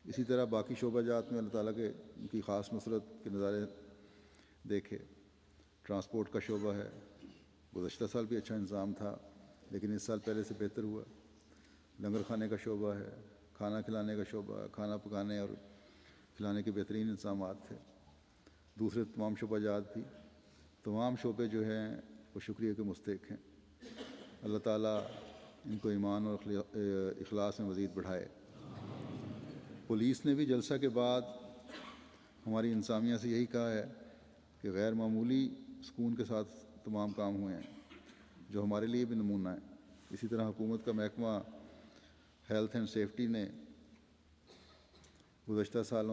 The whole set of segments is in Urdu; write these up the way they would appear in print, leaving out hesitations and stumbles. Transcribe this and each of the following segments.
اسی طرح باقی شعبہ جات میں اللہ تعالیٰ کے کی خاص نصرت کے نظارے دیکھے۔ ٹرانسپورٹ کا شعبہ ہے، گزشتہ سال بھی اچھا انتظام تھا لیکن اس سال پہلے سے بہتر ہوا۔ لنگر خانے کا شعبہ ہے، کھانا کھلانے کا شعبہ، کھانا پکانے اور کھلانے کے بہترین انتظامات تھے۔ دوسرے تمام شعبہ جات بھی، تمام شعبے جو ہیں وہ شکریہ کے مستحق ہیں۔ اللہ تعالیٰ ان کو ایمان اور اخلاص میں مزید بڑھائے۔ پولیس نے بھی جلسہ کے بعد ہماری انتظامیہ سے یہی کہا ہے کہ غیر معمولی سکون کے ساتھ تمام کام ہوئے ہیں، جو ہمارے لیے بھی نمونہ ہے۔ اسی طرح حکومت کا محکمہ ہیلتھ اینڈ سیفٹی نے گزشتہ سال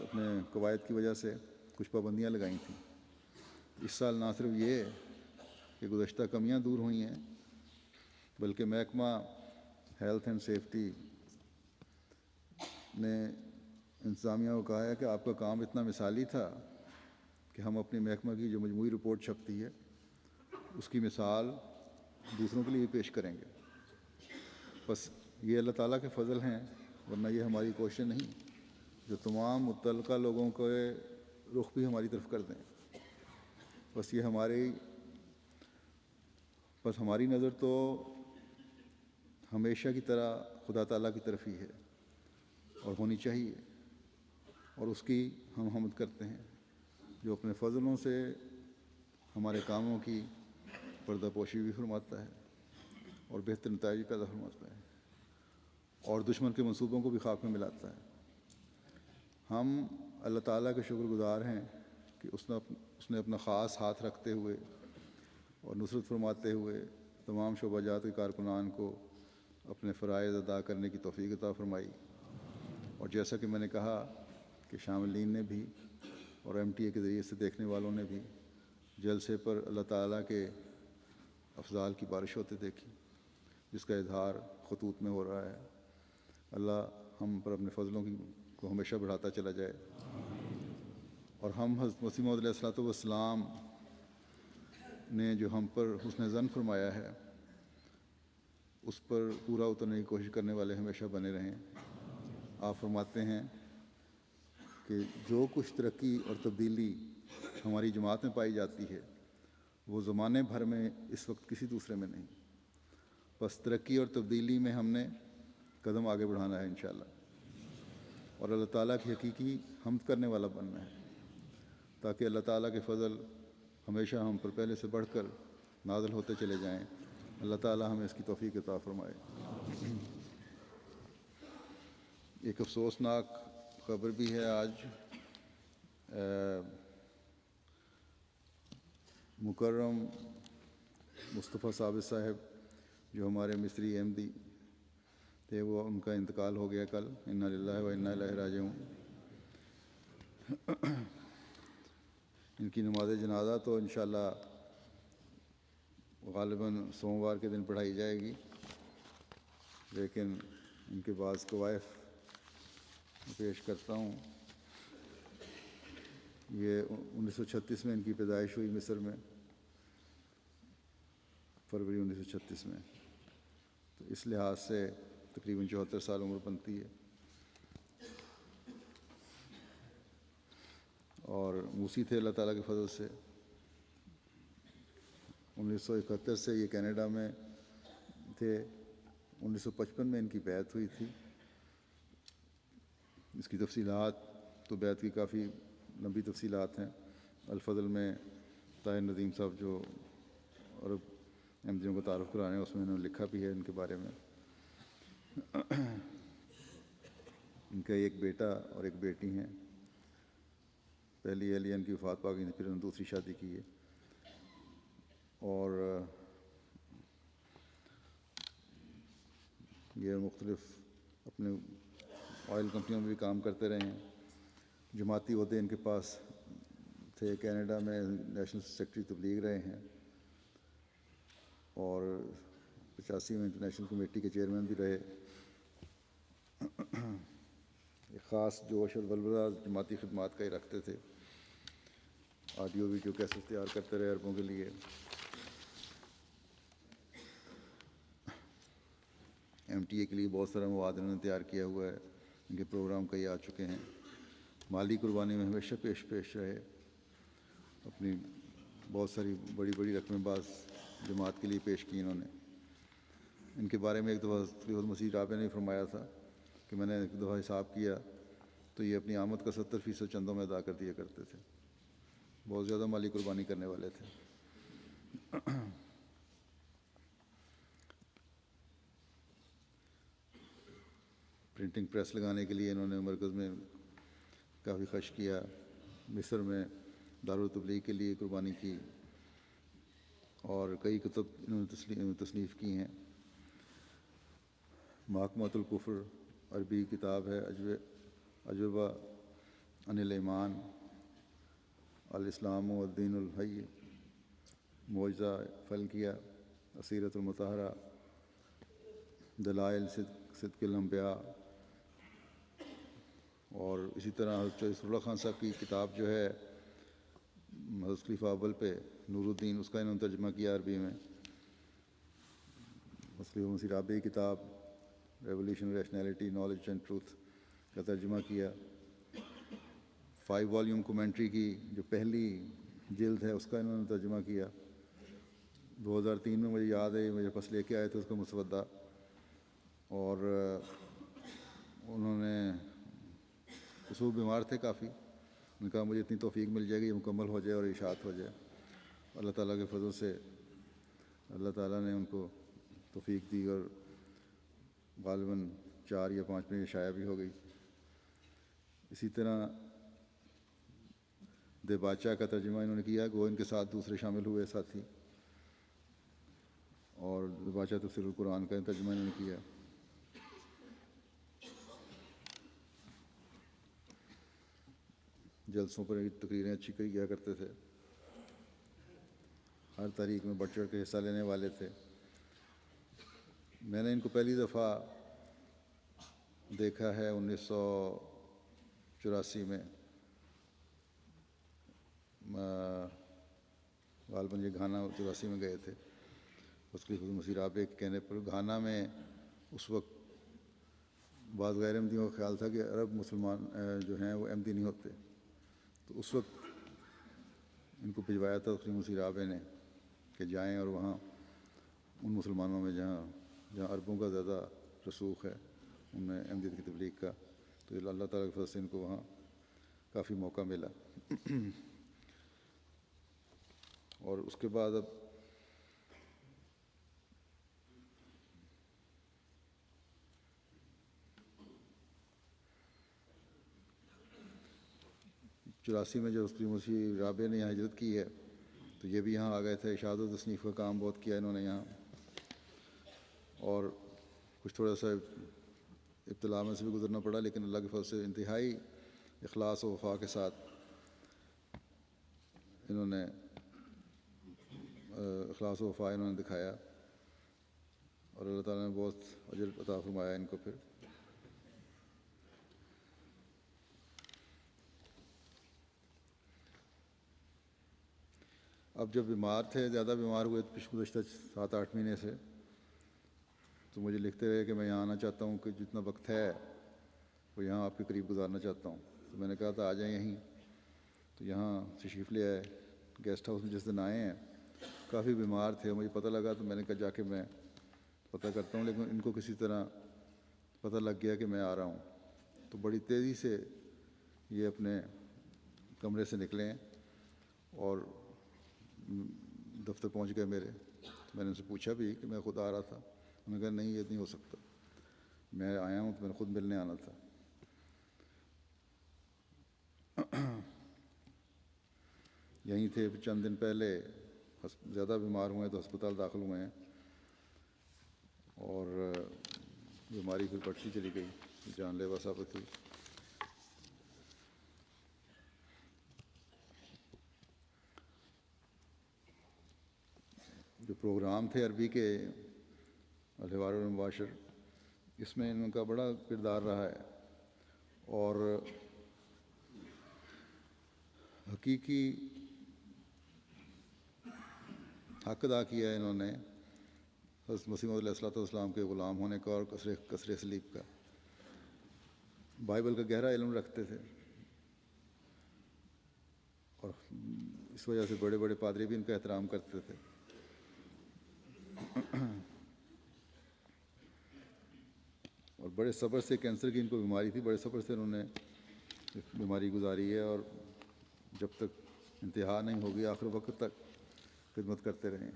اپنے قواعد کی وجہ سے کچھ پابندیاں لگائی تھیں۔ اس سال نہ صرف یہ کہ گزشتہ کمیاں دور ہوئی ہیں بلکہ محکمہ ہیلتھ اینڈ سیفٹی نے انتظامیہ کو کہا ہے کہ آپ کا کام اتنا مثالی تھا کہ ہم اپنی محکمہ کی جو مجموعی رپورٹ چھپتی ہے اس کی مثال دوسروں کے لیے پیش کریں گے۔ بس یہ اللہ تعالیٰ کے فضل ہیں، ورنہ یہ ہماری کوشش نہیں جو تمام متعلقہ لوگوں کے رخ بھی ہماری طرف کر دیں۔ بس ہماری نظر تو ہمیشہ کی طرح خدا تعالیٰ کی طرف ہی ہے اور ہونی چاہیے، اور اس کی ہم حمد کرتے ہیں جو اپنے فضلوں سے ہمارے کاموں کی پردہ پوشی بھی فرماتا ہے اور بہتر نتائج پیدا فرماتا ہے اور دشمن کے منصوبوں کو بھی خاک میں ملاتا ہے۔ ہم اللہ تعالیٰ کے شکر گزار ہیں کہ اس نے اپنا خاص ہاتھ رکھتے ہوئے اور نصرت فرماتے ہوئے تمام شعبہ جات کے کارکنان کو اپنے فرائض ادا کرنے کی توفیق عطا فرمائی، اور جیسا کہ میں نے کہا کہ شاملین نے بھی اور ایم ٹی اے کے ذریعے سے دیکھنے والوں نے بھی جلسے پر اللہ تعالیٰ کے افضال کی بارش ہوتے دیکھی، جس کا اظہار خطوط میں ہو رہا ہے۔ اللہ ہم پر اپنے فضلوں کو ہمیشہ بڑھاتا چلا جائے، اور ہم حضرت مسیح موعود علیہ الصلوۃ والسلام نے جو ہم پر حسن ظن فرمایا ہے اس پر پورا اترنے کی کوشش کرنے والے ہمیشہ بنے رہیں۔ آپ فرماتے ہیں کہ جو کچھ ترقی اور تبدیلی ہماری جماعت میں پائی جاتی ہے وہ زمانے بھر میں اس وقت کسی دوسرے میں نہیں۔ بس ترقی اور تبدیلی میں ہم نے قدم آگے بڑھانا ہے انشاءاللہ، اور اللہ تعالیٰ کی حقیقی حمد کرنے والا بننا ہے، تاکہ اللہ تعالیٰ کے فضل ہمیشہ ہم پر پہلے سے بڑھ کر نازل ہوتے چلے جائیں۔ اللہ تعالیٰ ہمیں اس کی توفیق عطا فرمائے۔ ایک افسوسناک خبر بھی ہے آج، مکرم مصطفیٰ ثابت صاحب جو ہمارے مصری احمدی تھے، وہ ان کا انتقال ہو گیا کل۔ انا للہ و انا الیہ راجعون۔ ان کی نماز جنازہ تو انشاءاللہ غالباً سوموار کے دن پڑھائی جائے گی، لیکن ان کے بعض کوائف پیش کرتا ہوں۔ یہ 1936 میں ان کی پیدائش ہوئی مصر میں، فروری 1936 میں، تو اس لحاظ سے تقریباً 74 سال عمر بنتی ہے، اور موسی تھے اللہ تعالیٰ کے فضل سے۔ 1971 سے یہ کینیڈا میں تھے، 1955 میں ان کی بیعت ہوئی تھی۔ اس کی تفصیلات تو بیعت کی کافی لمبی تفصیلات ہیں۔ الفضل میں طاہر ندیم صاحب جو عرب احمدیوں کو تعارف کرانے ہیں اس میں انہوں نے لکھا بھی ہے ان کے بارے میں۔ ان کا ایک بیٹا اور ایک بیٹی ہیں، پہلی اہلیہ ان کی وفات پا گئی تھی، پھر انہوں نے دوسری شادی کی ہے، اور یہ مختلف اپنے آئل کمپنیوں میں بھی کام کرتے رہے ہیں۔ جماعتی عہدے ان کے پاس تھے، کینیڈا میں نیشنل سیکرٹری تبلیغ رہے ہیں، اور 85 میں انٹرنیشنل کمیٹی کے چیئرمین بھی رہے۔ ایک خاص جوش اور ولولہ جماعتی خدمات کا ہی رکھتے تھے، آڈیو ویڈیو کیسے تیار کرتے رہے عربوں کے لیے۔ MTA کے لیے بہت سارا مواد انہوں نے تیار کیا ہوا ہے، ان کے پروگرام کئی آ چکے ہیں. مالی قربانی میں ہمیشہ پیش رہے. اپنی بہت ساری بڑی بڑی رقمیں بعض جماعت کے لیے پیش کی انہوں نے. ان کے بارے میں ایک دفعہ خلیفۃ المسیح رابع نے فرمایا تھا کہ میں نے ایک دفعہ حساب کیا تو یہ اپنی آمد کا 70% چندوں میں ادا کر دیا کرتے تھے. بہت زیادہ مالی قربانی کرنے والے تھے. پرنٹنگ پریس لگانے کے لیے انہوں نے مرکز میں کافی خرچ کیا. مصر میں دارالتبلیغ کے لیے قربانی کی اور کئی کتب انہوں نے تصنیف کی ہیں. محکمۃ الکفر عربی کتاب ہے، اجوبہ عن الایمان، الاسلام و الدین الحی، معجزہ فلکیہ، اسیرۃ المطہرہ، دلائل صدق الانبیاء، اور اسی طرح حضرت رسول اللہ خان صاحب کی کتاب جو ہے حضرت خلیفہ اول پہ نور الدین، اس کا انہوں نے ترجمہ کیا عربی میں. خلیفہ مسیح رابع کی کتاب revolution rationality knowledge and truth کا ترجمہ کیا. 5 والیوم کومنٹری کی جو پہلی جلد ہے اس کا انہوں نے ترجمہ کیا. 2003 میں مجھے یاد ہے مجھے پاس لے کے آئے تھے اس کا مسودہ، اور انہوں نے اصول بیمار تھے کافی. انہوں نے کہا مجھے اتنی توفیق مل جائے گی یہ مکمل ہو جائے اور اشاعت ہو جائے. اللہ تعالیٰ کے فضل سے اللہ تعالیٰ نے ان کو توفیق دی اور غالباً 4 یا 5 میں شائع بھی ہو گئی. اسی طرح دے باچا کا ترجمہ انہوں نے کیا، گو ان کے ساتھ دوسرے شامل ہوئے ساتھی، اور دے باچا تفسیر القرآن کا ترجمہ انہوں نے کیا. جلسوں پر تقریریں اچھی کیا کرتے تھے، ہر تاریخ میں بڑھ چڑھ کے حصہ لینے والے تھے. میں نے ان کو پہلی دفعہ دیکھا ہے 1984 میں، غالباً یہ گھانا 84 میں گئے تھے. اس کے مسیح رابع کے کہنے پر گھانا میں اس وقت بعض غیر احمدیوں کا خیال تھا کہ عرب مسلمان جو ہیں وہ احمدی نہیں ہوتے، تو اس وقت ان کو بھجوایا تھا خلیفہ مسیح رابع نے کہ جائیں اور وہاں ان مسلمانوں میں جہاں عربوں کا زیادہ رسوخ ہے ان میں احمدیت کی تبلیغ کا، تو اللہ تعالیٰ کے فضل سے ان کو وہاں کافی موقع ملا. اور اس کے بعد اب چوراسی میں جو خلیفہ مسیح رابع نے یہاں ہجرت کی ہے تو یہ بھی یہاں آ گئے تھے. اشاعت و تصنیف کا کام بہت کیا انہوں نے یہاں، اور کچھ تھوڑا سا ابتلاء میں سے بھی گزرنا پڑا، لیکن اللہ کے فضل سے انتہائی اخلاص و وفا کے ساتھ انہوں نے اخلاص و وفا انہوں نے دکھایا، اور اللہ تعالیٰ نے بہت اجر عطا فرمایا ان کو. پھر اب جب بیمار تھے، زیادہ بیمار ہوئے گزشتہ 7-8 مہینے سے، تو مجھے لکھتے رہے کہ میں یہاں آنا چاہتا ہوں، کہ جتنا وقت ہے وہ یہاں آپ کے قریب گزارنا چاہتا ہوں. تو میں نے کہا تھا آ جائیں یہیں، تو یہاں تشریف لے آئے. گیسٹ ہاؤس میں جس دن آئے ہیں کافی بیمار تھے، مجھے پتہ لگا تو میں نے کہا جا کے میں پتہ کرتا ہوں، لیکن ان کو کسی طرح پتہ لگ گیا کہ میں آ رہا ہوں. تو بڑی تیزی سے یہ اپنے کمرے سے نکلے ہیں اور دفتر پہنچ گئے میرے. میں نے ان سے پوچھا بھی کہ میں خود آ رہا تھا، انہوں نے کہا نہیں یہ نہیں ہو سکتا، میں آیا ہوں تو میں نے خود ملنے آنا تھا. یہیں تھے. چند دن پہلے زیادہ بیمار ہوئے تو ہسپتال داخل ہوئے ہیں، اور بیماری پھر بڑھتی چلی گئی، جان لیوا ثابت ہوئی. جو پروگرام تھے عربی کے الحوار المباشر، اس میں ان کا بڑا کردار رہا ہے، اور حقیقی حق ادا کیا ہے انہوں نے حضرت مسیح موعود علیہ الصلوۃ والسلام کے غلام ہونے کا اور کثر صلیب کا، بائبل کا گہرا علم رکھتے تھے، اور اس وجہ سے بڑے بڑے پادری بھی ان کا احترام کرتے تھے۔ اور بڑے صبر سے، کینسر کی ان کو بیماری تھی، بڑے صبر سے انہوں نے بیماری گزاری ہے، اور جب تک انتہا نہیں ہوگی آخر وقت تک خدمت کرتے رہے ہیں،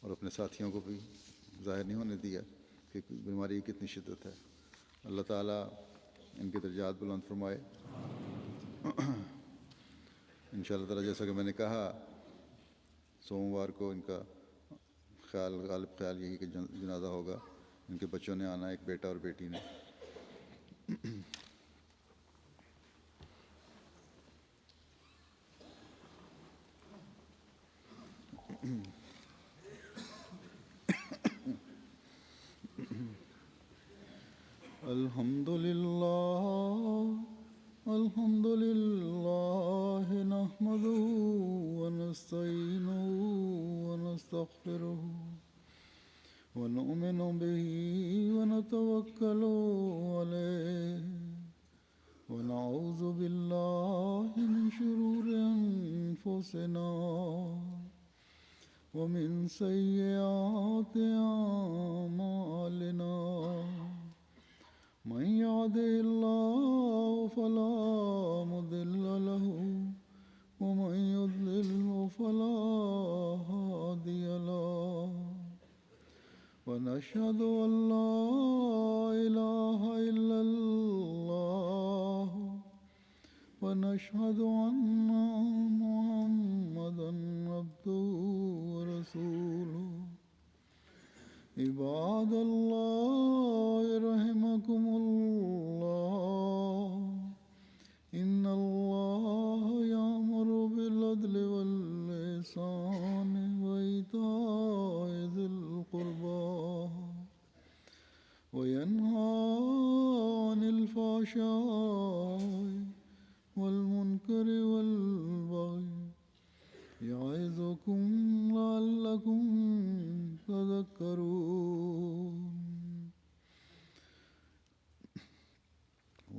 اور اپنے ساتھیوں کو بھی ظاہر نہیں ہونے دیا کہ بیماری کی کتنی شدت ہے۔ اللہ تعالیٰ ان کے درجات بلند فرمائے۔ انشاءاللہ تعالیٰ جیسا کہ میں نے کہا، سوموار کو ان کا غالب خیال یہی کہ جنازہ ہوگا۔ ان کے بچوں نے آنا، ایک بیٹا اور بیٹی نے۔ الحمد للہ نحمده ونستعینه ونستغفره ونؤمن به ونتوکل علیہ ونعوذ باللہ من شرور انفسنا ومن سیئات اعمالنا، من يهده الله فلا مضل له ومن يضلل فلا هادي له، ونشهد أن لا إله إلا الله ونشهد أن محمدا عبده ورسوله۔ عباد الله رحمكم الله، إن الله يأمر بالعدل والإحسان وإيتاء ذي القربى وينهى عن الفحشاء والمنكر والبغي يعظكم لعلكم تذكرون۔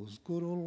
اذكروا